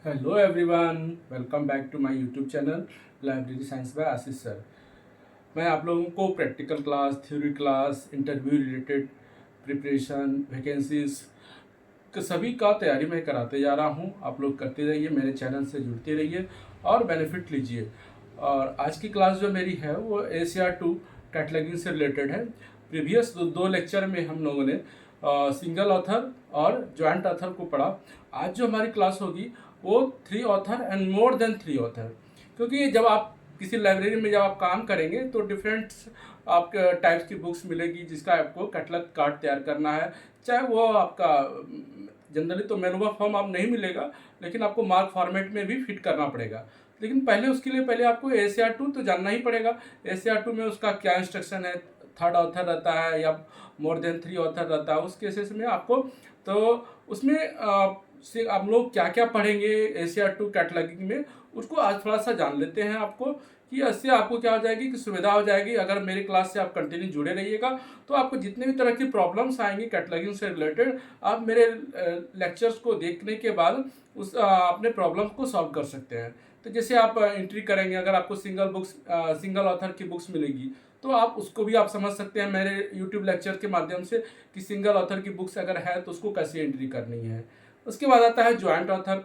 Hello everyone, welcome back to my YouTube channel library science by Ashish sir. मैं आप लोगों को practical class, theory class, interview related preparation, vacancies के सभी का तैयारी मैं कराते जा रहा हूं। आप लोग करते रहिए, मेरे चैनल से जुड़ते रहिए और बेनिफिट लीजिए। और आज की क्लास जो मेरी है वो ACR2 कैटलॉगिंग से रिलेटेड है। प्रीवियस दो लेक्चर में हम लोगों ने सिंगल ऑथर और जॉइंट ऑथर को पढ़ा। आज जो हमारी क्लास होगी वो 3 author and more than 3 author, क्योंकि जब आप किसी लाइब्रेरी में जब आप काम करेंगे तो डिफरेंट आपके टाइप्स की बुक्स मिलेगी जिसका आपको कैटलॉग कार्ड तैयार करना है। चाहे वो आपका जनरली तो मैनुअल फॉर्म आप नहीं मिलेगा, लेकिन आपको मार्क फॉर्मेट में भी फिट करना पड़ेगा। लेकिन पहले उसके लिए पहले आपको ACR2 तो जानना ही पड़ेगा। ACR2 में उसका क्या इंस्ट्रक्शन है, थर्ड ऑथर रहता है या मोर देन 3 ऑथर रहता है। उस केसेस में आपको तो उसमें से आप लोग क्या क्या पढ़ेंगे ACR2 कैटलॉगिंग में, उसको आज थोड़ा सा जान लेते हैं आपको, कि इससे आपको क्या हो जाएगी कि सुविधा हो जाएगी। अगर मेरे क्लास से आप कंटिन्यू जुड़े रहिएगा तो आपको जितने भी तरह की प्रॉब्लम्स आएंगी कैटलॉगिंग से रिलेटेड, आप मेरे लेक्चर्स को देखने के बाद उस अपने प्रॉब्लम को सॉल्व कर सकते हैं। तो जैसे आप एंट्री करेंगे, अगर आपको सिंगल ऑथर की बुक्स मिलेगी तो आप उसको भी आप समझ सकते हैं मेरे यूट्यूब लेक्चर के माध्यम से, कि सिंगल ऑथर की बुक्स अगर है तो उसको कैसे एंट्री करनी है। उसके बाद आता है जॉइंट ऑथर।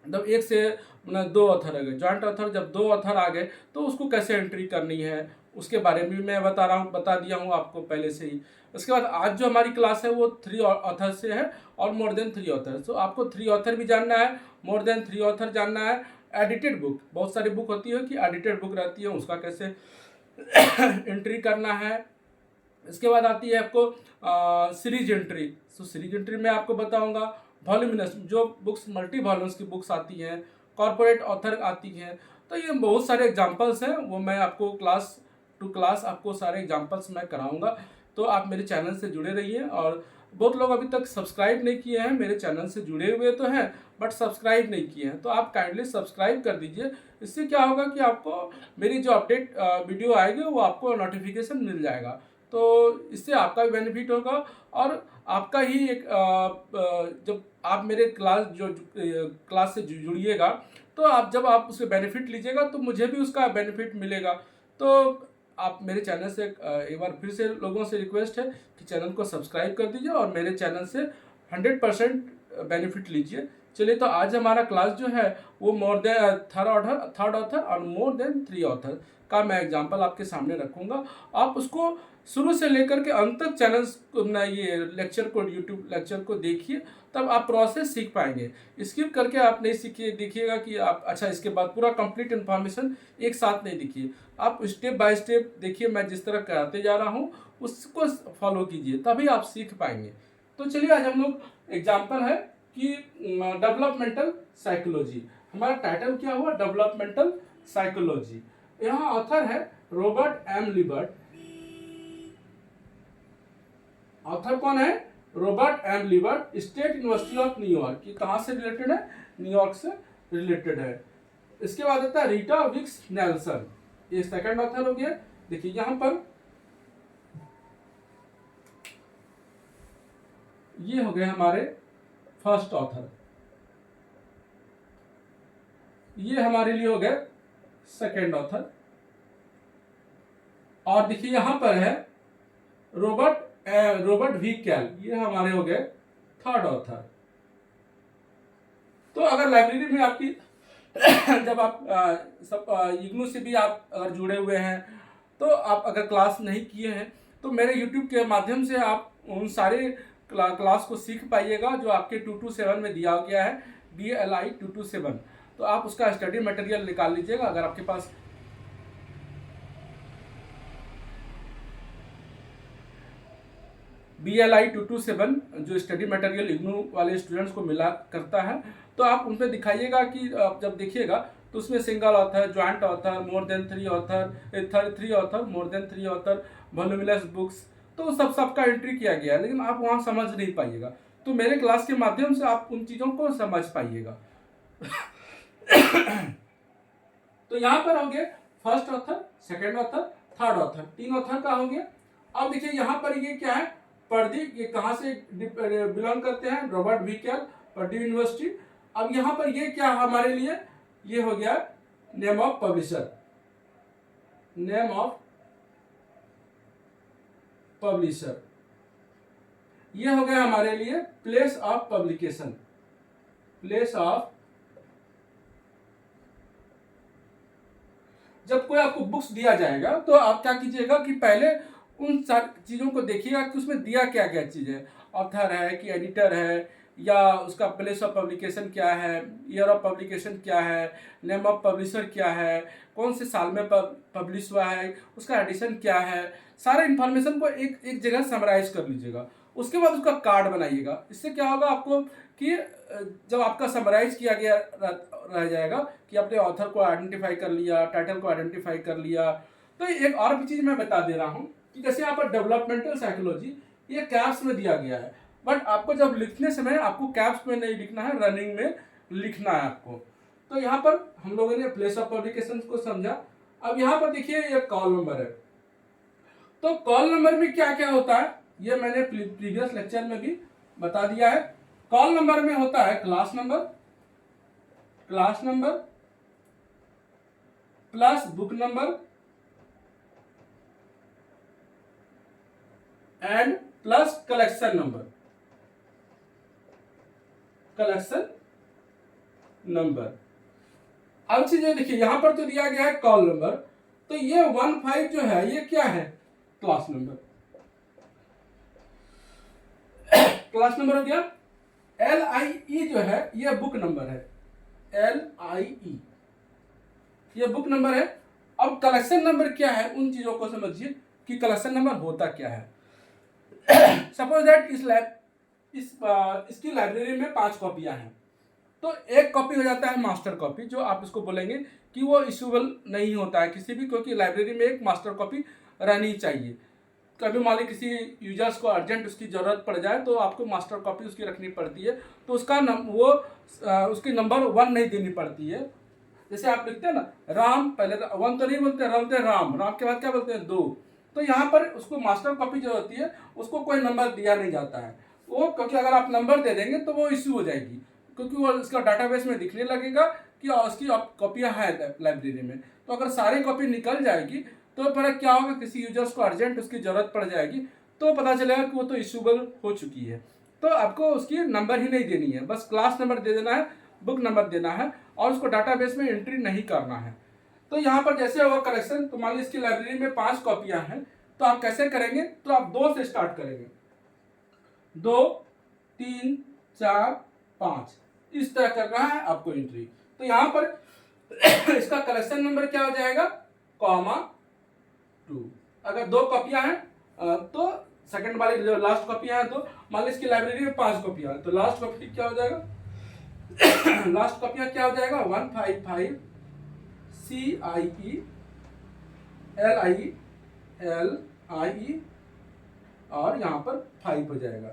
मतलब एक से मतलब 2 ऑथर आ गए, जॉइंट ऑथर जब 2 ऑथर आ गए तो उसको कैसे एंट्री करनी है उसके बारे में भी मैं बता दिया हूँ आपको पहले से ही। उसके बाद आज जो हमारी क्लास है वो 3 ऑथर से है और मोर देन 3 ऑथर। तो आपको 3 ऑथर भी जानना है, मोर देन 3 ऑथर जानना है। एडिटेड बुक, बहुत सारी बुक होती है कि एडिटेड बुक रहती है, उसका कैसे एंट्री करना है। इसके बाद आती है आपको सीरीज एंट्री। तो सीरीज एंट्री में आपको बताऊंगा वॉल्यूमिनस, जो बुक्स मल्टी वॉल्यूम्स की बुक्स आती हैं, कॉर्पोरेट ऑथर आती हैं। तो ये बहुत सारे एग्जांपल्स हैं, वो मैं आपको क्लास टू क्लास आपको सारे एग्जांपल्स मैं कराऊंगा। तो आप मेरे चैनल से जुड़े रहिए। और बहुत लोग अभी तक सब्सक्राइब नहीं किए हैं, मेरे चैनल से जुड़े हुए तो हैं बट सब्सक्राइब नहीं किए हैं, तो आप काइंडली सब्सक्राइब कर दीजिए। इससे क्या होगा कि आपको मेरी जो अपडेट वीडियो आएगी वो आपको नोटिफिकेशन मिल जाएगा। तो इससे आपका भी बेनिफिट होगा और आपका ही एक जब आप मेरे क्लास से जुड़िएगा तो आप जब आप उससे बेनिफिट लीजिएगा तो मुझे भी उसका बेनिफिट मिलेगा। तो आप मेरे चैनल से एक बार फिर से लोगों से रिक्वेस्ट है कि चैनल को सब्सक्राइब कर दीजिए और मेरे चैनल से 100% बेनिफिट लीजिए। चलिए, तो आज हमारा क्लास जो है वो मोर देन थर्ड ऑथर और मोर देन 3 ऑथर का मैं एग्जांपल आपके सामने रखूंगा। आप उसको शुरू से लेकर के अंत तक चैनल को ये लेक्चर को, यूट्यूब लेक्चर को देखिए, तब आप प्रोसेस सीख पाएंगे। स्किप करके आप नहीं सीखिए, देखिएगा कि आप अच्छा इसके बाद पूरा कंप्लीट इन्फॉर्मेशन एक साथ नहीं देखिए, आप स्टेप बाय स्टेप देखिए। मैं जिस तरह कराते जा रहा हूँ उसको फॉलो कीजिए, तभी आप सीख पाएंगे। तो चलिए, आज हम लोग एग्जाम्पल है कि डेवलपमेंटल साइकोलॉजी। हमारा टाइटल क्या हुआ? Developmental psychology. यहाँ ऑथर है रॉबर्ट एम लिबर्ट। ऑथर कौन है? Robert M Liebert, state university of New York. ये कहाँ से रिलेटेड है? न्यूयॉर्क से रिलेटेड है। इसके बाद आता है रीटा विक्स नेल्सन, ये सेकंड ऑथर हो गया। देखिए यहाँ पर ये हो गए हमारे फर्स्ट ऑथर, ये हमारे लिए हो गए सेकंड ऑथर। और देखिए यहां पर है रॉबर्ट वी कैल, ये हमारे हो गए थर्ड ऑथर। तो अगर लाइब्रेरी में आपकी जब आप सब इग्नू से भी आप अगर जुड़े हुए हैं, तो आप अगर क्लास नहीं किए हैं तो मेरे यूट्यूब के माध्यम से आप उन सारे क्लास को सीख पाइएगा जो आपके 227 में दिया गया है, BLI 227। तो आप उसका स्टडी मटेरियल निकाल लीजिएगा। अगर आपके पास BLI 227 जो स्टडी मटेरियल इग्नू वाले स्टूडेंट्स को मिला करता है, तो आप उन पर दिखाइएगा कि आप जब देखिएगा तो उसमें single author, joint author, more than 3 author, 3 author, more than 3 author, voluminous books, तो सबका एंट्री किया गया है, लेकिन आप वहाँ समझ नहीं पाइएगा। तो मेरे क्लास के माध्यम से आप उन चीज़ों को समझ पाइएगा। तो यहाँ पर हो गए first author, second author, third author, 3 author का हो गया। अब देखिए यहाँ पर ये क्या है? प्रदीप, ये कहाँ से बिलोंग करते हैं? Robert V Kail, Purdue University. अब यहाँ पर ये क्या हमारे लिए, ये हो गया name of publisher, name of publisher. ये हो गया हमारे लिए place of publication, place of. जब कोई आपको बुक्स दिया जाएगा तो आप क्या कीजिएगा कि पहले उन सारी चीज़ों को देखिएगा कि उसमें दिया क्या क्या चीज़ है, ऑथर है कि एडिटर है, या उसका प्लेस ऑफ पब्लिकेशन क्या है, ईयर ऑफ पब्लिकेशन क्या है, नेम ऑफ पब्लिशर क्या है, कौन से साल में पब्लिश हुआ है, उसका एडिशन क्या है, सारे इन्फॉर्मेशन को एक एक जगह समराइज कर लीजिएगा। उसके बाद उसका कार्ड बनाइएगा। इससे क्या होगा आपको कि जब आपका समराइज किया गया रह जाएगा कि आपने ऑथर को आइडेंटिफाई कर लिया, टाइटल को आइडेंटिफाई कर लिया। तो एक और भी चीज़ मैं बता दे रहा हूँ कि जैसे यहाँ पर डेवलपमेंटल साइकोलॉजी ये कैप्स में दिया गया है, बट आपको जब लिखने समय आपको कैप्स में नहीं लिखना है, रनिंग में लिखना है आपको। तो यहाँ पर हम लोगों ने प्लेस ऑफ पब्लिकेशन को समझा। अब यहाँ पर देखिए ये कॉल नंबर है, तो कॉल नंबर में क्या क्या होता है ये मैंने प्रीवियस लेक्चर में भी बता दिया है। कॉल नंबर में होता है class number, class number plus book number and plus collection number, collection number. अब चीजें देखिए यहां पर तो दिया गया है कॉल नंबर, तो ये 15 जो है ये क्या है, क्लास नंबर, क्लास नंबर हो गया। LIE जो है ये बुक नंबर है, LIE ये बुक नंबर है। अब कलेक्शन नंबर क्या है, उन चीजों को समझिए कि कलेक्शन नंबर होता क्या है। सपोज दैट इसकी लाइब्रेरी में 5 कॉपियां हैं, तो एक कॉपी हो जाता है मास्टर कॉपी, जो आप इसको बोलेंगे कि वो इशूबल नहीं होता है किसी भी, क्योंकि लाइब्रेरी में एक मास्टर कॉपी रहनी चाहिए। कभी मान ली किसी यूजर्स को अर्जेंट उसकी ज़रूरत पड़ जाए तो आपको मास्टर कॉपी उसकी रखनी पड़ती है, तो उसका उसकी नंबर 1 नहीं देनी पड़ती है। जैसे आप लिखते हैं ना राम, पहले 1 तो नहीं बोलते, बोलते राम, राम के बाद क्या बोलते हैं 2। तो यहाँ पर उसको मास्टर कॉपी जो होती है उसको कोई नंबर दिया नहीं जाता है वो, क्योंकि अगर आप नंबर दे देंगे तो वो इश्यू हो जाएगी, क्योंकि वो इसका डाटाबेस में दिखने लगेगा कि उसकी कॉपियाँ हैं लाइब्रेरी में। तो अगर सारी कॉपी निकल जाएगी तो फिर क्या होगा, किसी यूजर्स को अर्जेंट उसकी ज़रूरत पड़ जाएगी तो पता चलेगा कि वो तो इशूबल हो चुकी है। तो आपको उसकी नंबर ही नहीं देनी है, बस क्लास नंबर दे देना है, बुक नंबर देना है, और उसको डाटाबेस में एंट्री नहीं करना है। तो यहाँ पर जैसे होगा कलेक्शन, तो मान ली इसकी लाइब्रेरी में 5 कॉपियाँ हैं, तो आप कैसे करेंगे, तो आप 2 से स्टार्ट करेंगे, 2 3 4 5 इस तरह करना है आपको एंट्री। तो यहाँ पर इसका कलेक्शन नंबर क्या हो जाएगा, कॉमा 2। अगर 2 कॉपियां हैं तो सेकंड वाली जो लास्ट कॉपियां हैं, तो मान ली इसकी लाइब्रेरी में 5 कॉपियां हैं, तो लास्ट कॉपी क्या हो जाएगा लास्ट कॉपियां क्या हो जाएगा 155 CIE LIE और यहाँ पर 5 हो जाएगा।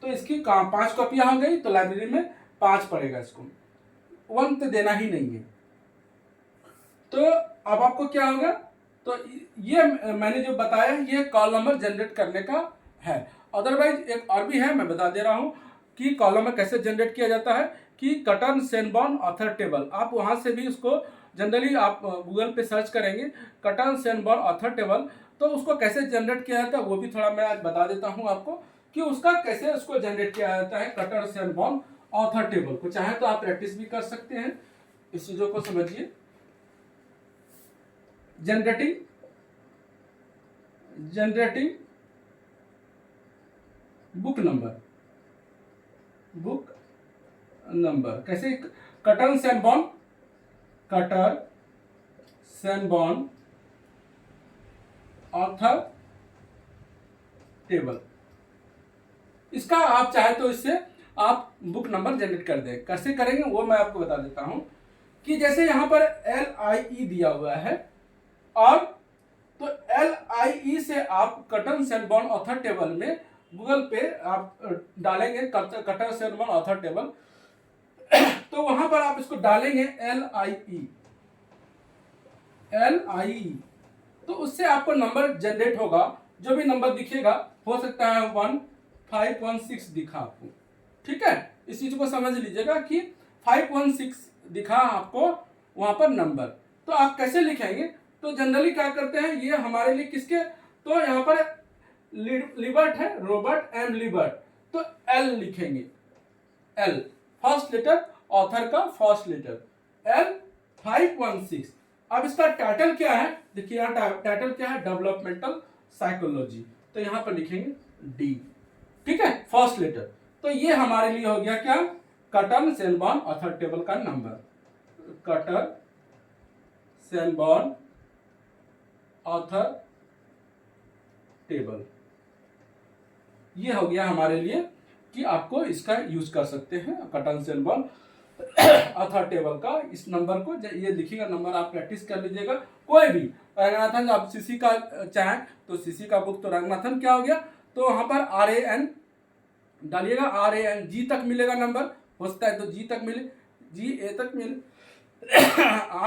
तो इसकी 5 कॉपियां हो गई, तो लाइब्रेरी में 5 पड़ेगा, इसको 1 तो देना ही नहीं है। तो अब आपको क्या होगा, तो ये मैंने जो बताया ये कॉल नंबर जनरेट करने का है। अदरवाइज एक और भी है, मैं बता दे रहा हूँ कि कॉल नंबर कैसे जनरेट किया जाता है, कि कटर्न सेनबॉर्न ऑथर टेबल, आप वहाँ से भी उसको जनरली आप गूगल पे सर्च करेंगे कटर्न सेनबॉर्न ऑथर टेबल, तो उसको कैसे जनरेट किया जाता है वो भी थोड़ा मैं आज बता देता हूँ आपको कि उसका कैसे उसको जनरेट किया जाता है कटर्न सेनबॉर्न ऑथर टेबल को। चाहे तो आप प्रैक्टिस भी कर सकते हैं, इस चीज़ों को समझिए। जनरेटिंग बुक नंबर कैसे, कटर्न सेनबॉर्न ऑथर टेबल, इसका आप चाहे तो इससे आप बुक नंबर जनरेट कर दें। कैसे करेंगे वो मैं आपको बता देता हूं कि जैसे यहां पर LIE दिया हुआ है, और तो LIE से आप कटर्न सेनबॉर्न ऑथर टेबल में गूगल पे आप डालेंगे कटर्न सेनबॉर्न ऑथर टेबल, तो वहां पर आप इसको डालेंगे LIE, तो उससे आपको नंबर जनरेट होगा। जो भी नंबर दिखेगा, हो सकता है 1516 दिखा आपको, ठीक है। इस चीज को समझ लीजिएगा कि 516 दिखा आपको वहां पर नंबर, तो आप कैसे लिखेंगे? तो जनरली क्या करते हैं, ये हमारे लिए किसके, तो यहाँ पर लिबर्ट है, रॉबर्ट एम लिबर्ट, तो एल लिखेंगे, एल फर्स्ट लेटर, ऑथर का फर्स्ट लेटर, एल 516। अब इसका टाइटल क्या है, देखिए यहाँ टाइटल क्या है, डेवलपमेंटल साइकोलॉजी, तो यहाँ पर लिखेंगे डी, ठीक है, फर्स्ट लेटर। तो ये हमारे लिए हो गया क्या, कटन सेनबॉर्न ऑथर टेबल का नंबर, कटर सेनबॉर्न ऑथर टेबल, ये हो गया हमारे लिए कि आपको इसका यूज कर सकते हैं, कटन सेनबॉर्न ऑथर टेबल का। इस नंबर को ये लिखिएगा, नंबर आप प्रैक्टिस कर लीजिएगा। कोई भी रंगनाथन, आप सीसी का चाहें तो सीसी का बुक, तो रंगनाथन क्या हो गया, तो वहां पर RAN डालिएगा, RAN जी तक मिलेगा नंबर, हो सकता है तो जी तक मिले, GA तक मिले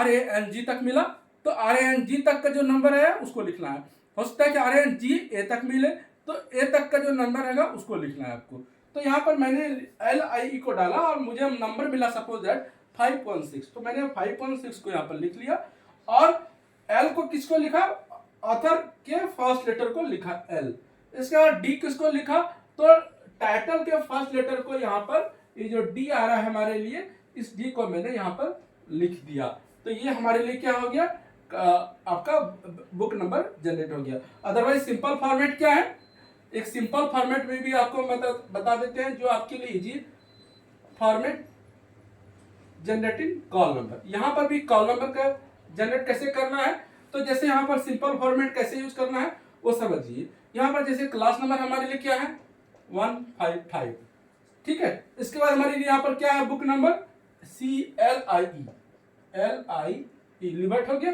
RAN जी तक मिला, तो RAN जी तक का जो नंबर है उसको लिखना है। हो सकता है कि RAN GA तक मिले, तो A तक का जो नंबर रहेगा उसको लिखना है आपको। तो यहाँ पर मैंने LIE को डाला और मुझे नंबर मिला सपोज दैट 516, तो मैंने 516 को यहाँ पर लिख लिया, और L को किसको लिखा, ऑथर के फर्स्ट लेटर को लिखा L। इसके बाद D किसको लिखा, तो टाइटल के फर्स्ट लेटर को यहाँ पर, ये जो D आ रहा है हमारे लिए, इस D को मैंने यहाँ पर लिख दिया। तो ये हमारे लिए क्या हो गया, आपका बुक नंबर जनरेट हो गया। अदरवाइज सिंपल फॉर्मेट क्या है, एक सिंपल फॉर्मेट में भी आपको बता देते हैं, जो आपके लिए easy format generating call number. यहाँ पर भी कॉल नंबर का जनरेट कैसे करना है, तो जैसे यहाँ पर सिंपल फॉर्मेट कैसे यूज करना है वो समझिए। यहाँ पर जैसे क्लास नंबर हमारे लिए क्या है 155, ठीक है। इसके बाद हमारे लिए यहाँ पर क्या है, बुक नंबर CLIE, लिबर्ट हो गया।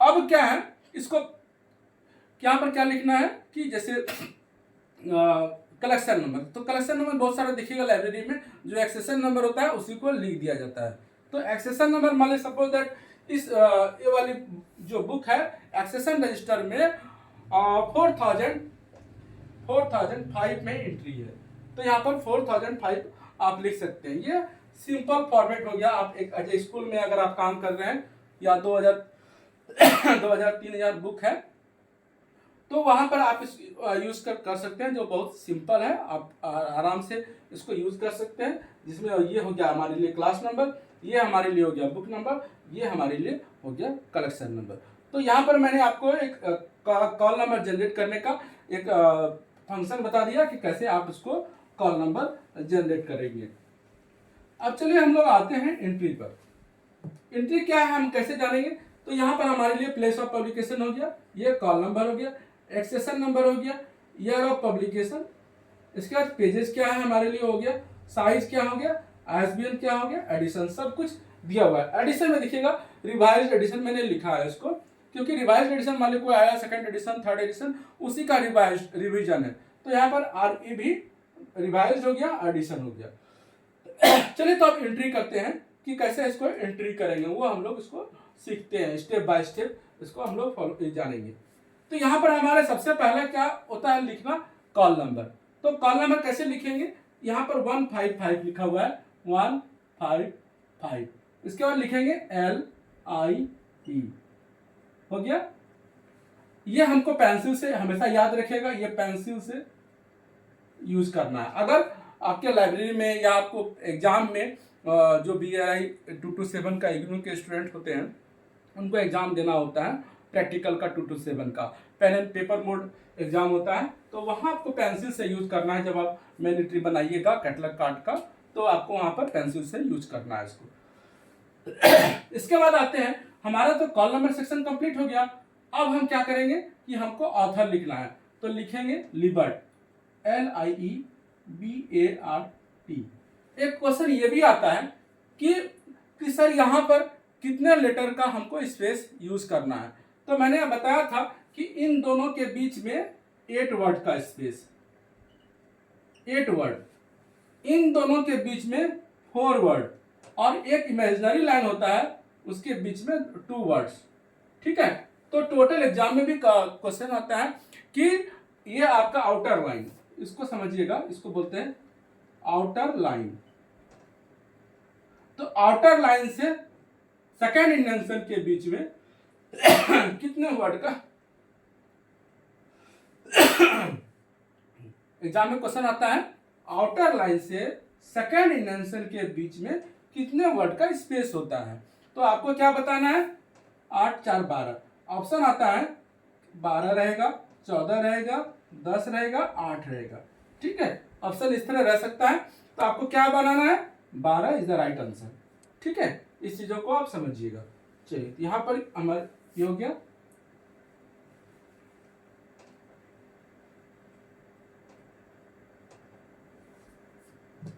अब क्या है, इसको यहाँ पर क्या लिखना है कि जैसे कलेक्शन नंबर, तो कलेक्शन नंबर बहुत सारा देखिएगा लाइब्रेरी में, जो एक्सेशन नंबर होता है उसी को लिख दिया जाता है। तो एक्सेशन नंबर मान ली सपोज दैट इस ये वाली जो बुक है, एक्सेशन रजिस्टर में 4005 में एंट्री है, तो यहाँ पर 4005 आप लिख सकते हैं। ये सिंपल फॉर्मेट हो गया। आप एक स्कूल में अगर आप काम कर रहे हैं, या 2000-3000 बुक है, तो वहां पर आप इस यूज कर सकते हैं, जो बहुत सिंपल है, आप आराम से इसको यूज कर सकते हैं। जिसमें ये हो गया हमारे लिए क्लास नंबर, ये हमारे लिए हो गया बुक नंबर, ये हमारे लिए हो गया कलेक्शन नंबर। तो यहाँ पर मैंने आपको एक कॉल नंबर जनरेट करने का एक फंक्शन बता दिया कि कैसे आप इसको कॉल नंबर जनरेट करेंगे। अब चलिए हम लोग आते हैं एंट्री पर। एंट्री क्या है, हम कैसे जानेंगे, तो यहाँ पर हमारे लिए प्लेस ऑफ पब्लिकेशन हो गया, ये कॉल नंबर हो गया, एक्सेशन नंबर हो गया, ईयर ऑफ पब्लिकेशन, इसके बाद पेजेस क्या है हमारे लिए हो गया, साइज क्या हो गया, ISBN क्या हो गया, एडिशन, सब कुछ दिया हुआ है। एडिशन में देखिएगा रिवाइज्ड एडिशन मैंने लिखा है इसको, क्योंकि रिवाइज्ड एडिशन मान लो कोई आया, सेकंड एडिशन, थर्ड एडिशन, उसी का रिवीजन है, तो यहाँ पर RE भी रिवाइज्ड हो गया, एडिशन हो गया। चलिए तो अब एंट्री करते हैं कि कैसे इसको एंट्री करेंगे, वो हम लोग इसको सीखते हैं, स्टेप बाय स्टेप इसको हम लोग फॉलो जानेंगे। तो यहाँ पर हमारे सबसे पहले क्या होता है, लिखना कॉल नंबर। तो कॉल नंबर कैसे लिखेंगे, यहाँ पर 155 लिखा हुआ है, 155, इसके बाद लिखेंगे LIE, हो गया। ये हमको पेंसिल से हमेशा याद रखिएगा, ये पेंसिल से यूज करना है। अगर आपके लाइब्रेरी में या आपको एग्जाम में जो BRI 227 का इग्नू के स्टूडेंट होते हैं, उनको एग्जाम देना होता है प्रैक्टिकल का 227 का pen and paper mode exam होता है, तो वहाँ आपको पेंसिल से यूज करना है। जब आप मैनिटरी बनाइएगा कैटलॉग कार्ड का, तो आपको वहाँ पर पेंसिल से यूज करना है इसको। इसके बाद आते हैं, हमारा तो कॉल नंबर सेक्शन कंप्लीट हो गया। अब हम क्या करेंगे कि हमको ऑथर लिखना है, तो लिखेंगे लिबर्ट, LIEBART। एक क्वेश्चन ये भी आता है कि सर यहाँ पर कितने लेटर का हमको स्पेस यूज करना है, तो मैंने बताया था कि इन दोनों के बीच में 8 वर्ड का स्पेस, 8 वर्ड, इन दोनों के बीच में 4 वर्ड, और एक इमेजिनरी लाइन होता है उसके बीच में 2 वर्ड्स, ठीक है। तो टोटल एग्जाम में भी क्वेश्चन आता है कि ये आपका आउटर लाइन, इसको समझिएगा, इसको बोलते हैं आउटर लाइन, तो आउटर लाइन से सेकेंड इंडेंशन के बीच में कितने वर्ड का एग्जाम में क्वेश्चन आता है, आउटर लाइन से सेकेंड इंडेंशन के बीच में कितने वर्ड का स्पेस होता है। तो आपको क्या बताना है, 8 4 12, ऑप्शन आता है 12 रहेगा, 14 रहेगा, 10 रहेगा, 8 रहेगा। ठीक है, ऑप्शन इस तरह रह सकता है। तो आपको क्या बनाना है, 12 इज द राइट आंसर। ठीक है, इस चीजों को आप समझिएगा। चलिए यहां पर हमारा ये हो गया।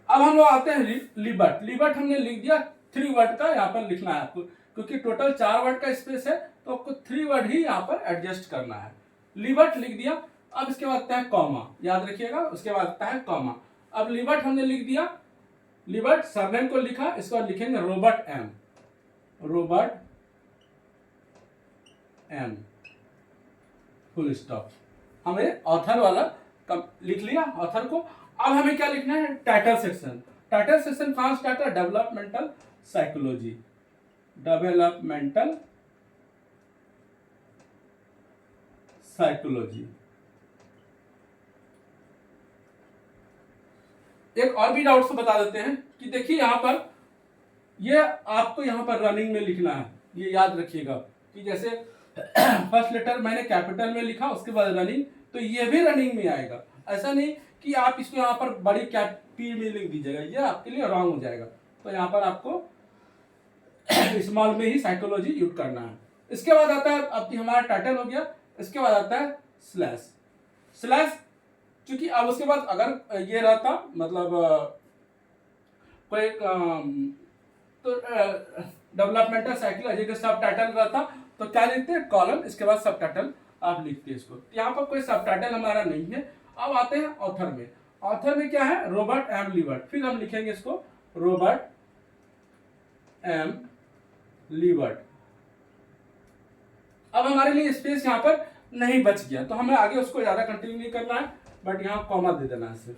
अब हम लोग आते हैं लिबर्ट। लिबर्ट हमने लिख दिया, 3 वर्ड का यहाँ पर लिखना है आपको, क्योंकि टोटल 4 वर्ड का स्पेस है, तो आपको 3 वर्ड ही यहाँ पर एडजस्ट करना है। लिबर्ट लिख दिया। अब इसके बाद आता है कॉमा, याद रखिएगा, उसके बाद आता है कॉमा। अब लिबर्ट हमने लिख दिया, लिबर्ट सरनेम को लिखा, इसके बाद लिखेंगे Robert M, Robert M full stop. हमें ऑथर वाला लिख लिया, ऑथर को। अब हमें क्या लिखना है, टाइटल सेक्शन। टाइटल सेक्शन कहां स्टार्ट है, डेवलपमेंटल साइकोलॉजी, डेवलपमेंटल साइकोलॉजी। एक और भी डाउट से बता देते हैं कि देखिए यहां पर ये आपको यहां पर रनिंग में लिखना है, ये याद रखिएगा कि जैसे फर्स्ट लेटर मैंने कैपिटल में लिखा, उसके बाद रनिंग, तो ये भी रनिंग में आएगा। ऐसा नहीं कि आप इसको यहाँ पर बड़ी कैप पी में लिख दीजिएगा, ये आपके लिए रॉन्ग हो जाएगा। तो यहाँ पर आपको स्मॉल में ही साइकोलॉजी यूज करना है। इसके बाद आता है, अब हमारा टाइटल हो गया, इसके बाद आता है स्लैश। स्लैश क्योंकि अब उसके बाद अगर ये रहता, मतलब कोई तो डेवलपमेंटल साइकोलॉजी का सब टाइटल रहता, तो क्या लिखते हैं, कॉलम, इसके बाद सब टाइटल आप लिखते हैं इसको। यहाँ पर कोई सब टाइटल हमारा नहीं है। अब आते हैं ऑथर में। ऑथर में क्या है, रॉबर्ट एम लिबर्ट, फिर हम लिखेंगे इसको रॉबर्ट एम लिबर्ट। अब हमारे लिए स्पेस यहाँ पर नहीं बच गया, तो हमें आगे उसको ज्यादा कंटिन्यू नहीं करना है, बट यहाँ कॉमा दे देना है सिर्फ।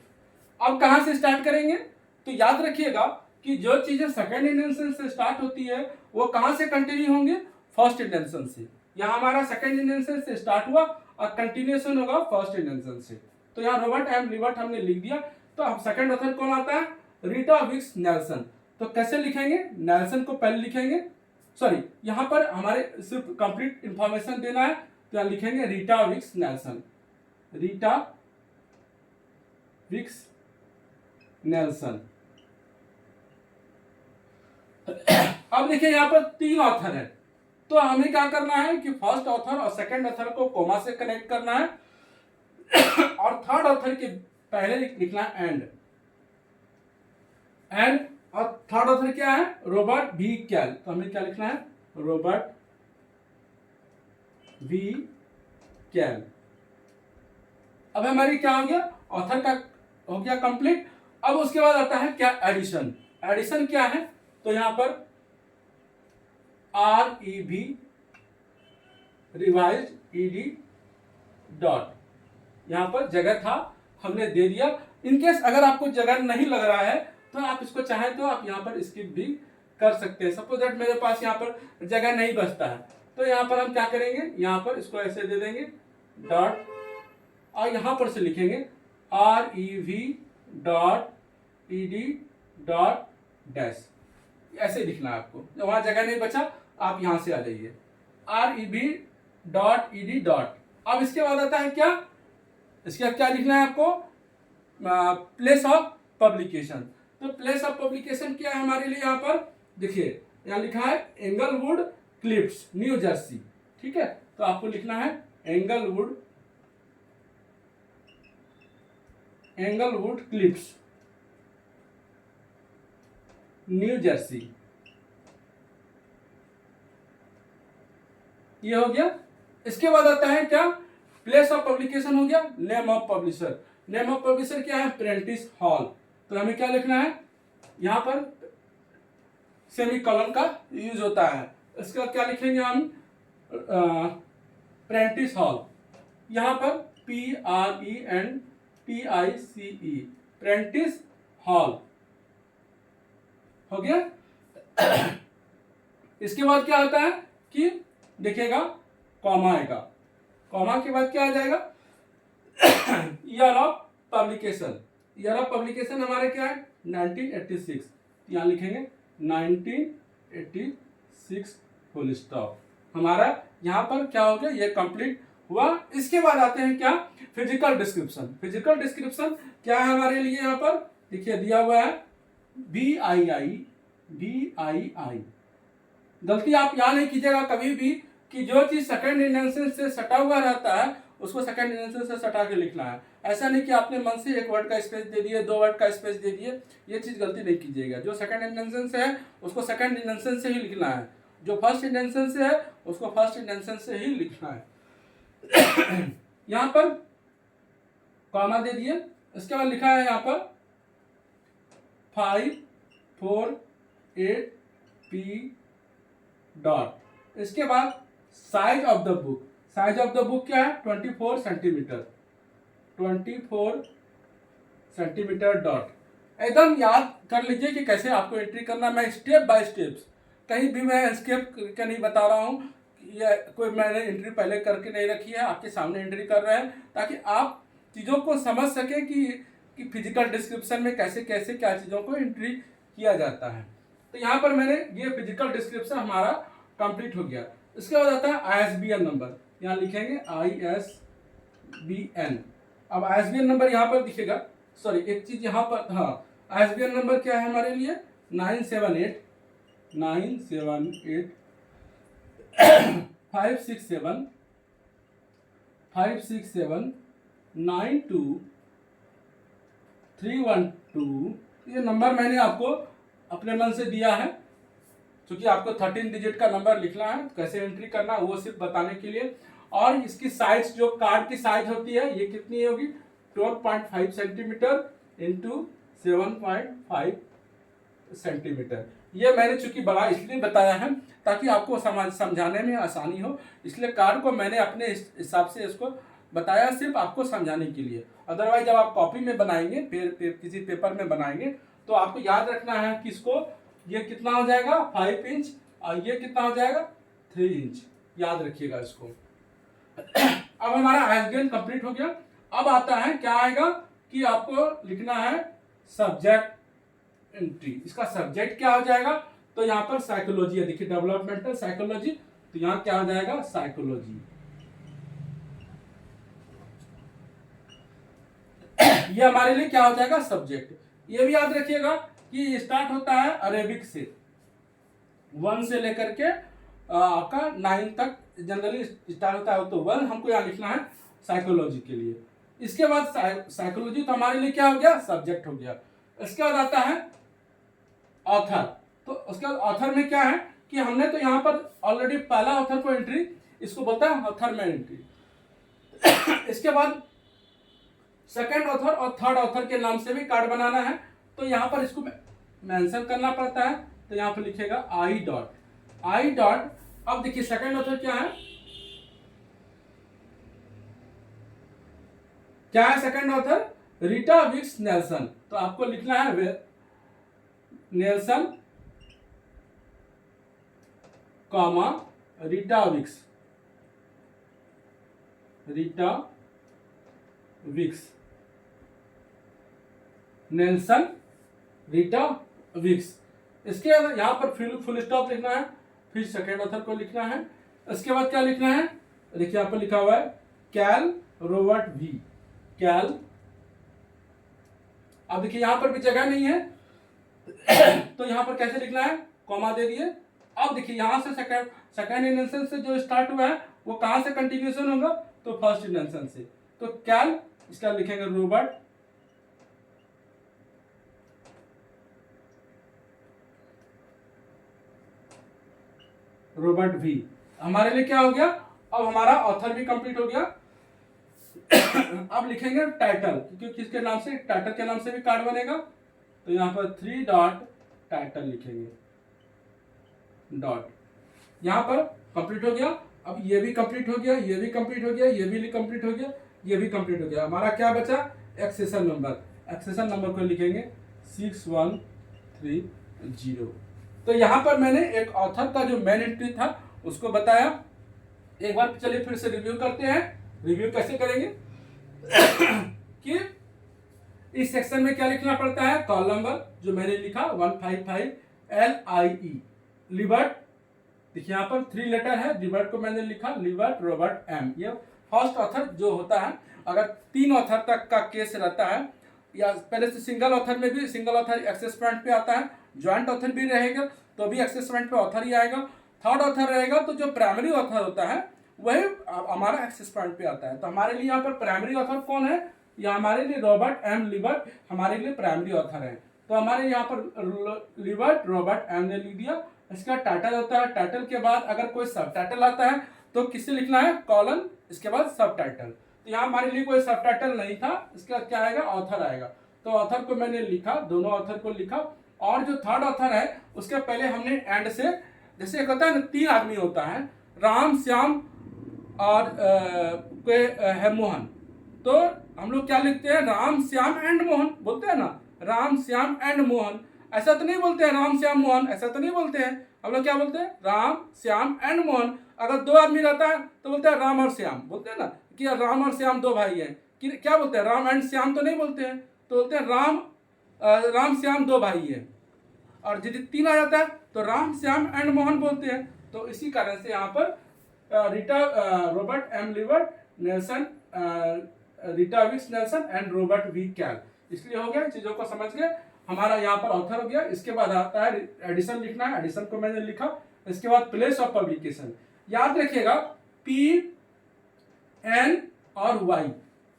अब कहां से स्टार्ट करेंगे, तो याद रखिएगा कि जो चीजें सेकेंड इंटेंशन से स्टार्ट होती है वो कहां से कंटिन्यू होंगे, फर्स्ट इंटेंशन से। यहाँ हमारा सेकेंड इंटेंशन से स्टार्ट हुआ और कंटिन्यूएशन होगा फर्स्ट इंटेंशन से। तो यहाँ रॉबर्ट एम लिबर्ट हमने लिख दिया। तो अब सेकंड ऑथर कौन आता है, रीटा विक्स नेल्सन। तो कैसे लिखेंगे, नेल्सन को पहले लिखेंगे, सॉरी यहाँ पर हमारे सिर्फ कंप्लीट इंफॉर्मेशन देना है, तो यहाँ लिखेंगे Rita Wicks Nelson, Rita Wicks Nelson. अब देखिए यहाँ पर 3 ऑथर है, तो हमें क्या करना है कि फर्स्ट ऑथर और सेकंड ऑथर को कोमा से कनेक्ट करना है और थर्ड ऑथर के पहले लिखना है एंड। एंड और थर्ड ऑथर क्या है, रॉबर्ट वी कैल, तो हमें क्या लिखना है, रॉबर्ट वी कैल। अब हमारी क्या हो गया, ऑथर का हो गया कंप्लीट। अब उसके बाद आता है क्या, एडिशन। एडिशन क्या है, तो यहां पर REV रिवाइज ED डॉट, यहां पर जगह था हमने दे दिया। इनकेस अगर आपको जगह नहीं लग रहा है तो आप इसको चाहें तो आप यहां पर स्किप भी कर सकते हैं। सपोज दैट मेरे पास यहां पर जगह नहीं बचता है, तो यहां पर हम क्या करेंगे, यहां पर इसको ऐसे दे देंगे डॉट, और यहां पर से लिखेंगे REV dot ED dot dash, ऐसे लिखना है आपको। वहां जगह नहीं बचा, आप यहां से आ जाइए REV डॉट ED डॉट। अब इसके बाद आता है क्या, इसके बाद क्या लिखना है आपको, प्लेस ऑफ पब्लिकेशन। तो प्लेस ऑफ पब्लिकेशन क्या है हमारे लिए, यहाँ पर देखिए यहाँ लिखा है एंगलवुड क्लिप्स न्यू जर्सी। ठीक है, तो आपको लिखना है एंगलवुड क्लिप्स न्यू जर्सी, ये हो गया। इसके बाद आता है क्या, प्लेस ऑफ पब्लिकेशन हो गया, name of publisher. Name of publisher क्या है, प्रेंटिस हॉल, तो हमें क्या लिखना है, यहां पर सेमीकोलन का यूज होता है। इसके बाद क्या लिखेंगे हम, प्रेंटिस हॉल, यहां पर PRENTICE, प्रेंटिस हॉल हो गया। इसके बाद क्या होता है कि देखिएगा कॉमा आएगा, कॉमा के बाद क्या आ जाएगा year of publication. Year of publication हमारा क्या है 1986, यहाँ लिखेंगे 1986 फुल स्टॉप। हमारा यहाँ पर क्या हो गया, ये कंप्लीट हुआ। इसके बाद आते हैं क्या, फिजिकल डिस्क्रिप्शन। फिजिकल डिस्क्रिप्शन क्या है हमारे लिए, यहाँ पर देखिए दिया हुआ है VII। गलती आप यहाँ नहीं कीजिएगा कभी भी कि जो चीज सेकंड इंटेंशन से सटा हुआ रहता है उसको सेकंड इंटेंशन से सटा के लिखना है। ऐसा नहीं कि आपने मन से एक वर्ड का स्पेस दे दिए, 2 वर्ड का स्पेस दे दिए, ये चीज गलती नहीं कीजिएगा। जो सेकंड इंटेंशन से है उसको सेकंड इंटेंशन से ही लिखना है, जो फर्स्ट इंटेंशन से है उसको फर्स्ट इंटेंशन से ही लिखना है। यहाँ पर कॉमा दे दिए, इसके बाद लिखा है यहाँ पर 548P डॉट। इसके बाद size of the book. Size of the book क्या है 24 सेंटीमीटर, 24 सेंटीमीटर डॉट। एकदम याद कर लीजिए कि कैसे आपको एंट्री करना। मैं स्टेप बाय स्टेप्स, कहीं भी मैं स्केप करके नहीं बता रहा हूँ, ये कोई मैंने एंट्री पहले करके नहीं रखी है, आपके सामने एंट्री कर रहे हैं ताकि आप चीज़ों को समझ सके कि फिजिकल डिस्क्रिप्शन में कैसे कैसे क्या चीज़ों को एंट्री किया जाता है। तो यहाँ पर मैंने ये फिजिकल डिस्क्रिप्शन हमारा कंप्लीट हो गया। इसके बाद आता है ISBN नंबर, यहाँ लिखेंगे ISBN। अब ISBN नंबर यहाँ पर दिखेगा, सॉरी एक चीज़ यहाँ पर, हाँ ISBN नंबर क्या है हमारे लिए 978 567 92 ये नंबर मैंने आपको अपने मन से दिया है, क्योंकि आपको 13 डिजिट का नंबर लिखना है, कैसे एंट्री करना है वो सिर्फ बताने के लिए। और इसकी साइज, जो कार्ड की साइज होती है ये कितनी होगी 12.5 सेंटीमीटर इंटू 7.5 सेंटीमीटर। ये मैंने चूंकि बड़ा इसलिए बताया है ताकि आपको समझाने में आसानी हो, इसलिए कार्ड को मैंने अपने हिसाब से इसको बताया, सिर्फ आपको समझाने के लिए। अदरवाइज जब आप कॉपी में बनाएंगे, किसी पेपर में बनाएंगे, तो आपको याद रखना है कि इसको ये कितना हो जाएगा 5 इंच और ये कितना हो जाएगा 3 इंच, याद रखिएगा इसको। अब हमारा ISBN कंप्लीट हो गया। अब आता है क्या आएगा कि आपको लिखना है सब्जेक्ट एंट्री। इसका सब्जेक्ट क्या हो जाएगा, तो यहाँ पर साइकोलॉजी है, देखिए डेवलपमेंटल साइकोलॉजी, तो यहाँ क्या हो जाएगा साइकोलॉजी। ये हमारे लिए क्या हो जाएगा सब्जेक्ट। ये भी याद रखिएगा कि स्टार्ट होता है अरेबिक से, 1 से लेकर के आपका 9 तक जनरली स्टार्ट होता है, तो 1 हमको यहाँ लिखना है साइकोलॉजी के लिए। इसके बाद साइकोलॉजी तो हमारे लिए क्या हो गया सब्जेक्ट हो गया। इसके बाद आता है ऑथर। तो उसके बाद ऑथर में क्या है कि हमने तो यहाँ पर ऑलरेडी पहला ऑथर को एंट्री, इसको बोलता है ऑथर में एंट्री। इसके बाद सेकंड ऑथर और थर्ड ऑथर के नाम से भी कार्ड बनाना है, तो यहाँ पर इसको मेंशन करना पड़ता है, तो यहाँ पर लिखेगा आई डॉट। अब देखिए सेकंड ऑथर क्या है, second author Rita Wicks Nelson, तो आपको लिखना है Nelson comma Rita Wicks Nelson Rita Wicks. इसके बाद यहाँ पर फुल स्टॉप लिखना है, फिर सेकेंड ऑथर को लिखना है। इसके बाद क्या लिखना है, देखिए यहाँ पर लिखा हुआ है कैल रॉबर्ट वी, कैल। अब देखिए यहाँ पर भी जगह नहीं है तो यहाँ पर कैसे लिखना है, कॉमा दे दिए। अब देखिए यहाँ से सेकेंड इंटेंशन से जो स्टार्ट हुआ है वो कहाँ से कंटिन्यूएशन होगा, तो फर्स्ट इंटेंशन से, तो कैल इसका लिखेंगे रॉबर्ट वी। हमारे लिए क्या हो गया, अब हमारा ऑथर भी कंप्लीट हो गया। अब लिखेंगे टाइटल, क्योंकि किसके नाम से, टाइटल के नाम से भी कार्ड बनेगा, तो यहाँ पर 3 डॉट टाइटल लिखेंगे डॉट। यहाँ पर कंप्लीट हो गया। अब ये भी कंप्लीट हो गया, ये भी कंप्लीट हो गया, ये भी कंप्लीट हो गया, ये भी कंप्लीट हो गया। हमारा क्या बचा, एक्सेशन नंबर को लिखेंगे 6130। तो यहाँ पर मैंने एक ऑथर का जो मेन एंट्री था उसको बताया। एक बार चलिए फिर से रिव्यू करते हैं। रिव्यू कैसे करेंगे कि इस सेक्शन में क्या लिखना पड़ता है, कॉल नंबर जो मैंने लिखा 155 LIE लिबर्ट। देखिए यहाँ पर 3 लेटर है, लिबर्ट को मैंने लिखा लिबर्ट रॉबर्ट एम। ये फर्स्ट ऑथर जो होता है, अगर 3 ऑथर तक का केस रहता है, या पहले से सिंगल ऑथर में भी सिंगल ऑथर एक्सेस पॉइंट पे आता है, ज्वाइंट ऑथर भी रहेगा तो भी एक्सेस पॉइंट पे ऑथर ही आएगा, थर्ड ऑथर रहेगा तो जो प्राइमरी ऑथर होता है वही हमारा एक्सेस पॉइंट पे आता है। तो हमारे लिए यहाँ पर प्राइमरी ऑथर कौन है, या हमारे लिए रॉबर्ट एम लिबर्ट हमारे लिए प्राइमरी ऑथर है। तो हमारे यहाँ पर लिबर्ट रॉबर्ट एम ने लिख दिया। इसका टाइटल होता है, टाइटल के बाद अगर कोई सब टाइटल आता है तो किससे लिखना है, कॉलन, इसके बाद सब टाइटल। तो यहाँ हमारे लिए कोई सब टाइटल नहीं था, इसका क्या आएगा, ऑथर आएगा। तो ऑथर को मैंने लिखा, दोनों ऑथर को लिखा। और जो थर्ड ऑथर है उसके पहले हमने एंड से, जैसे एक होता है ना 3 आदमी होता है, राम श्याम और है मोहन, तो हम लोग क्या लिखते हैं, राम श्याम एंड मोहन बोलते हैं ना, राम श्याम एंड मोहन। ऐसा तो नहीं बोलते हैं राम श्याम मोहन, ऐसा तो नहीं बोलते हैं। हम लोग क्या बोलते हैं, राम श्याम एंड मोहन। अगर 2 आदमी रहता है तो बोलते हैं राम और श्याम, बोलते हैं ना कि राम और श्याम 2 भाई हैं, कि क्या बोलते हैं, राम एंड श्याम तो नहीं बोलते हैं, तो बोलते हैं राम श्याम 2 भाई हैं। और यदि 3 आ जाता है तो राम श्याम एंड मोहन बोलते हैं। तो इसी कारण से यहाँ पर Rita Robert M Liebert Nelson, Rita Wicks Nelson and Robert V Kail, इसलिए हो गया। चीजों को समझ गए, हमारा यहाँ पर ऑथर हो गया। इसके बाद आता है एडिशन लिखना है, एडिशन को मैंने लिखा। इसके बाद प्लेस ऑफ पब्लिकेशन, याद रखिएगा PN और Y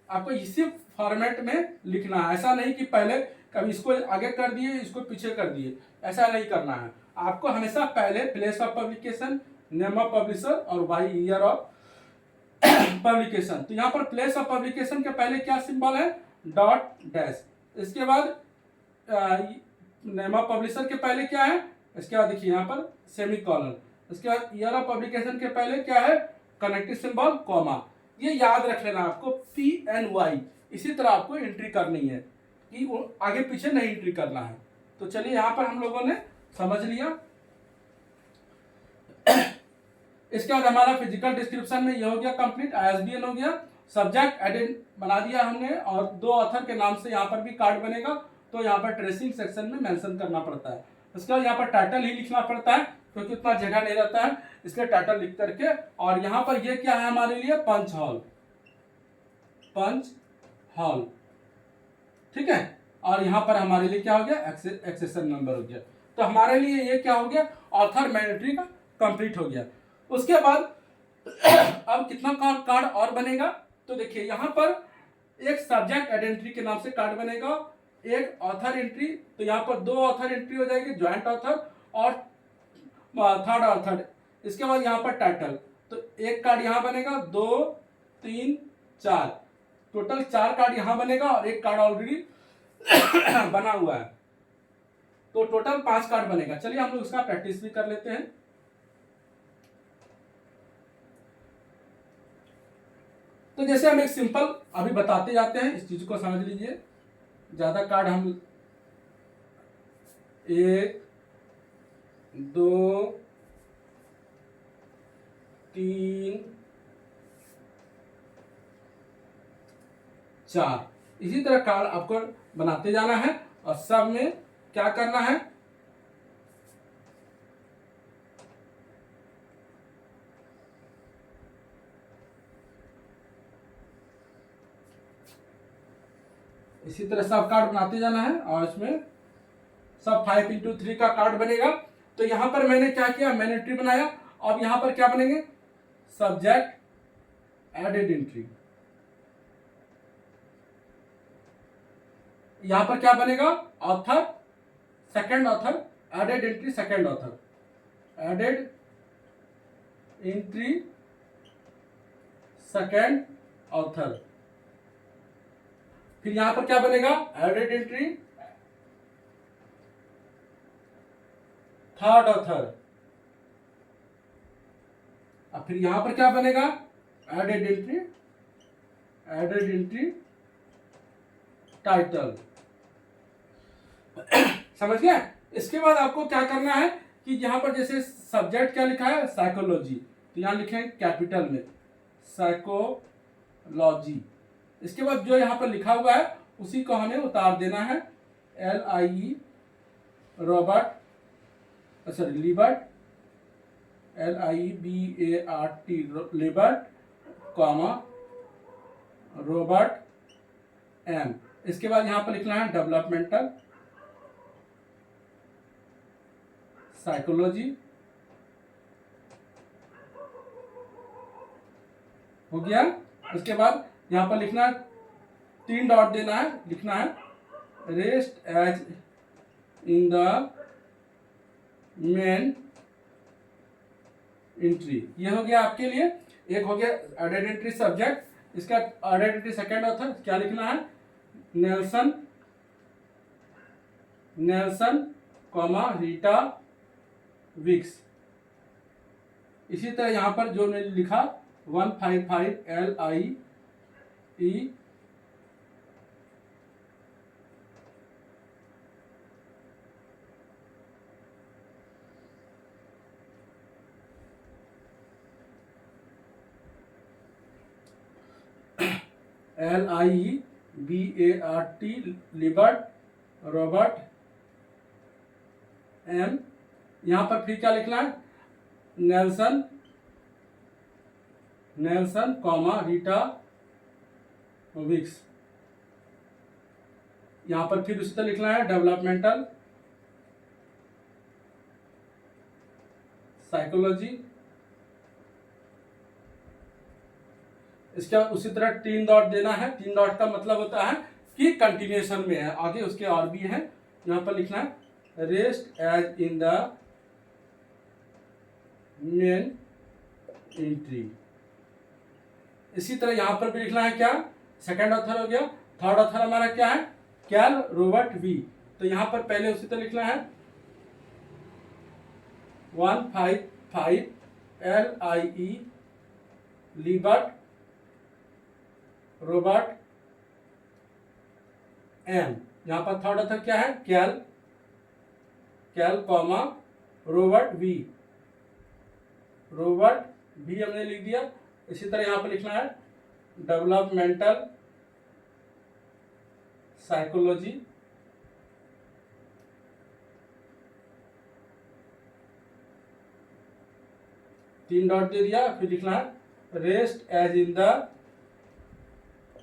आपको इसी फॉर्मेट में लिखना है। ऐसा नहीं कि पहले कभी इसको आगे कर दिए इसको पीछे कर दिए, ऐसा नहीं करना है। आपको हमेशा पहले place of publication, name of publisher और Y ईयर ऑफ पब्लिकेशन। तो यहाँ पर प्लेस ऑफ पब्लिकेशन के पहले क्या सिंबल है, डॉट डैश। इसके बाद नेम ऑफ पब्लिशर के पहले क्या है, इसके बाद देखिए यहाँ पर सेमी कॉलन। इसके बाद ईयर ऑफ पब्लिकेशन के पहले क्या है, कनेक्टिव सिंबल कॉमा। ये याद रख लेना आपको, PNY। इसी तरह आपको एंट्री करनी है, कि वो आगे पीछे नहीं एंट्री करना है। तो चलिए यहाँ पर हम लोगों ने समझ लिया। इसके बाद हमारा फिजिकल डिस्क्रिप्शन में ये हो गया कंप्लीट, ISBN हो गया, सब्जेक्ट एडेंट बना दिया हमने, और 2 ऑथर के नाम से यहाँ पर भी कार्ड बनेगा। तो यहाँ पर ट्रेसिंग सेक्शन में मेंशन करना पड़ता है। उसके बाद यहाँ पर टाइटल ही लिखना पड़ता है क्योंकि उतना जगह नहीं रहता है, इसलिए टाइटल लिख करके। और यहाँ पर ये क्या है हमारे लिए, पंच हॉल, पंच हॉल, ठीक है। और यहाँ पर हमारे लिए क्या हो गया, एक्सेशन नंबर हो गया। तो हमारे लिए ये क्या हो गया, ऑथर मेन एंट्री का कंप्लीट हो गया। उसके बाद अब कितना कार्ड और बनेगा, तो देखिए यहाँ पर एक सब्जेक्ट आइडेंटिटी के नाम से कार्ड बनेगा, एक ऑथर एंट्री। तो यहाँ पर 2 ऑथर एंट्री हो जाएगी, ज्वाइंट ऑथर और थर्ड ऑथर। इसके बाद यहाँ पर टाइटल, तो एक कार्ड यहाँ बनेगा, 2 3 4, टोटल 4 कार्ड यहाँ बनेगा और एक कार्ड ऑलरेडी बना हुआ है, तो टोटल 5 कार्ड बनेगा। चलिए हम लोग उसका प्रैक्टिस भी कर लेते हैं। तो जैसे हम एक सिंपल अभी बताते जाते हैं, इस चीज को समझ लीजिए। ज्यादा कार्ड हम 1 2 3 4 इसी तरह कार्ड आपको बनाते जाना है और सब में क्या करना है, इसी तरह सब कार्ड बनाते जाना है। और इसमें सब 5x3 का कार्ड बनेगा। तो यहां पर मैंने क्या किया, मैंने एंट्री बनाया। अब यहां पर क्या बनेंगे, सब्जेक्ट एडेड एंट्री। यहां पर क्या बनेगा, author, second author, added entry, second author, added entry, second author. फिर यहां पर क्या बनेगा, एडेड एंट्री, थर्ड ऑथर। अब फिर यहां पर क्या बनेगा, added entry, added entry, title. समझ गया। इसके बाद आपको क्या करना है कि यहाँ पर जैसे सब्जेक्ट क्या लिखा है, साइकोलॉजी, तो यहाँ लिखे हैं कैपिटल में साइकोलॉजी। इसके बाद जो यहाँ पर लिखा हुआ है उसी को हमें उतार देना है, LIE Robert, sorry Liebert, LIBART Liebert, comma Robert M। इसके बाद यहाँ पर लिखना है डेवलपमेंटल साइकोलॉजी, हो गया। उसके बाद यहाँ पर लिखना है, 3 डॉट देना है, लिखना है rest as in the main entry. ये हो गया आपके लिए, एक हो गया आइडेंटिटी सब्जेक्ट। इसका आइडेंटिटी सेकेंड ऑथर क्या लिखना है, नेल्सन कॉमा रीटा विक्स। इसी तरह यहाँ पर जो मैंने लिखा 155 LIE LIBART लिबर्ट रॉबर्ट M। यहाँ पर फिर क्या लिखना है, नेल्सन कॉमा रीटा विक्स। यहाँ पर फिर उसी तरह लिखना है डेवलपमेंटल साइकोलॉजी। इसके बाद उसी तरह 3 डॉट देना है। 3 डॉट का मतलब होता है कि कंटिन्यूएशन में है, आगे उसके और भी है। यहाँ पर लिखना है rest as in the main entry. इसी तरह यहाँ पर भी लिखना है क्या, सेकंड ऑथर हो गया। थर्ड ऑथर हमारा क्या है, कैल रॉबर्ट V। तो यहाँ पर पहले उसी तरह लिखना है 155 LIE लिबर्ट रॉबर्ट M। यहाँ पर थर्ड ऑथर क्या है, कैल कॉमा रॉबर्ट V हमने लिख दिया। इसी तरह यहाँ पर लिखना है डेवलपमेंटल साइकोलॉजी। तीन डॉट दे दिया, फिर लिखना है rest as in the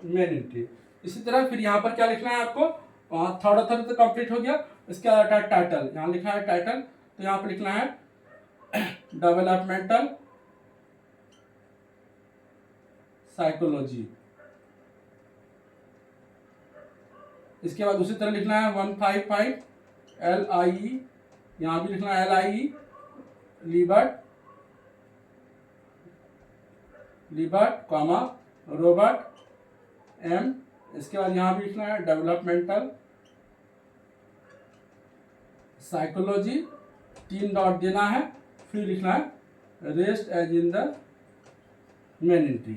main entry. इसी तरह फिर यहाँ पर क्या लिखना है आपको, थर्ड ऑथर तो कंप्लीट हो गया। इसके बाद टाइटल, यहाँ लिखा है टाइटल, तो यहाँ पर लिखना है डेवलपमेंटल साइकोलॉजी। इसके बाद उसी तरह लिखना है 155 LIE, यहाँ भी लिखना है LIE लिबर्ट कॉमा रॉबर्ट M। इसके बाद यहाँ भी लिखना है डेवलपमेंटल साइकोलॉजी, 3 डॉट देना है, फिर लिखना है rest as in the main entry.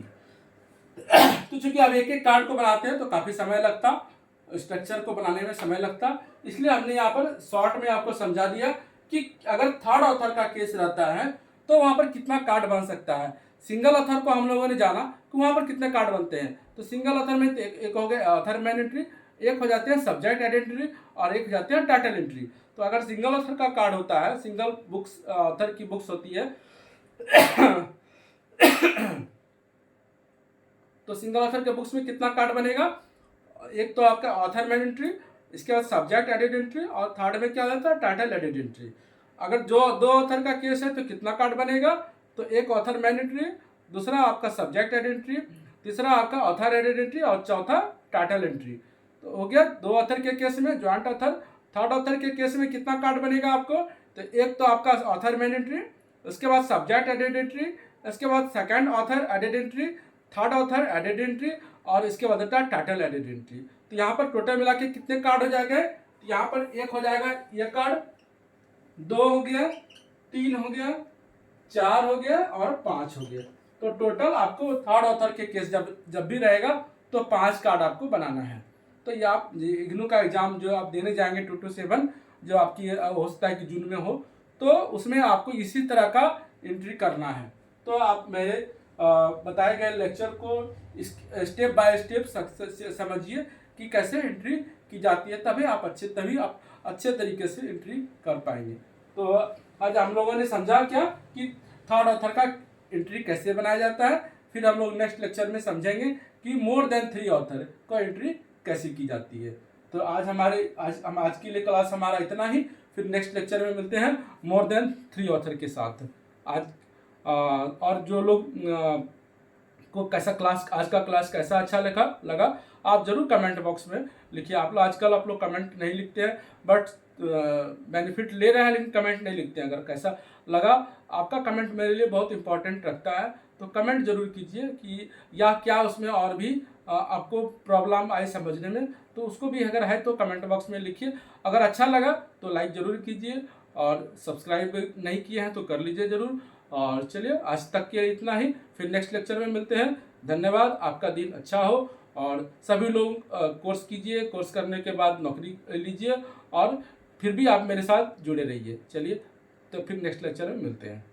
तो चूंकि अब एक एक कार्ड को बनाते हैं तो काफी समय लगता, स्ट्रक्चर को बनाने में समय लगता, इसलिए हमने यहाँ पर शॉर्ट में आपको समझा दिया कि अगर थर्ड ऑथर का केस रहता है तो वहां पर कितना कार्ड बन सकता है। सिंगल ऑथर को हम लोगों ने जाना कि वहां पर कितने कार्ड बनते हैं। तो सिंगल ऑथर में एक हो गए ऑथर मैन एंट्री, एक हो जाते हैं सब्जेक्ट आइडेंटिटी और एक हो जाते हैं टाइटल एंट्री। तो अगर सिंगल ऑथर का कार्ड होता है, सिंगल बुक्स ऑथर की बुक्स होती है तो सिंगल ऑथर के बुक्स में कितना कार्ड बनेगा, एक तो आपका ऑथर मैन एंट्री, इसके बाद सब्जेक्ट आइडेंटिटी और थर्ड में क्या होता है टाइटल आइडेंटिटी। अगर जो दो ऑथर का केस है तो कितना कार्ड बनेगा, तो एक ऑथर मैन एंट्री, दूसरा आपका सब्जेक्ट आइडेंटिटी, तीसरा आपका ऑथर आइडेंटिटी और चौथा टाइटल एंट्री। तो हो गया दो ऑथर के केस में ज्वाइंट ऑथर। थर्ड ऑथर के केस में कितना कार्ड बनेगा आपको, तो एक तो आपका ऑथर मैन एंट्री, उसके बाद सब्जेक्ट आइडेंटिटी, इसके बाद second author identity, third author identity और इसके बाद होता है टाइटल आइडेंटिटी। तो यहाँ पर टोटल मिला के कितने कार्ड हो जाएंगे, तो यहाँ पर एक हो जाएगा ये कार्ड, 2 हो गया, 3 हो गया, 4 हो गया और 5 हो गया। तो टोटल आपको थर्ड ऑथर के केस जब भी रहेगा तो 5 कार्ड आपको बनाना है। तो ये आप इग्नू का एग्जाम जो आप देने जाएंगे 2 to 7 जो आपकी हो सकता है कि जून में हो, तो उसमें आपको इसी तरह का एंट्री करना है। तो आप मेरे बताए गए लेक्चर को स्टेप बाय स्टेप समझिए कि कैसे एंट्री की जाती है, तभी आप अच्छे तरीके से एंट्री कर पाएंगे। तो आज हम लोगों ने समझा क्या कि थर्ड ऑथर का एंट्री कैसे बनाया जाता है, फिर हम लोग नेक्स्ट लेक्चर में समझेंगे कि मोर देन 3 ऑथर का एंट्री कैसे की जाती है। तो आज के लिए क्लास हमारा इतना ही, फिर नेक्स्ट लेक्चर में मिलते हैं मोर देन 3 ऑथर के साथ। और जो लोग को आज का क्लास कैसा अच्छा लगा आप जरूर कमेंट बॉक्स में लिखिए। आजकल आप लोग कमेंट नहीं लिखते हैं, बट बेनिफिट ले रहे हैं लेकिन कमेंट नहीं लिखते हैं। अगर कैसा लगा, आपका कमेंट मेरे लिए बहुत इंपॉर्टेंट रखता है, तो कमेंट जरूर कीजिए कि या क्या उसमें और भी आपको प्रॉब्लम आए समझने में, तो उसको भी अगर है तो कमेंट बॉक्स में लिखिए। अगर अच्छा लगा तो लाइक ज़रूर कीजिए, और सब्सक्राइब नहीं किए हैं तो कर लीजिए ज़रूर। और चलिए आज तक के इतना ही, फिर नेक्स्ट लेक्चर में मिलते हैं। धन्यवाद, आपका दिन अच्छा हो, और सभी लोग कोर्स कीजिए, कोर्स करने के बाद नौकरी लीजिए, और फिर भी आप मेरे साथ जुड़े रहिए। चलिए, तो फिर नेक्स्ट लेक्चर में मिलते हैं।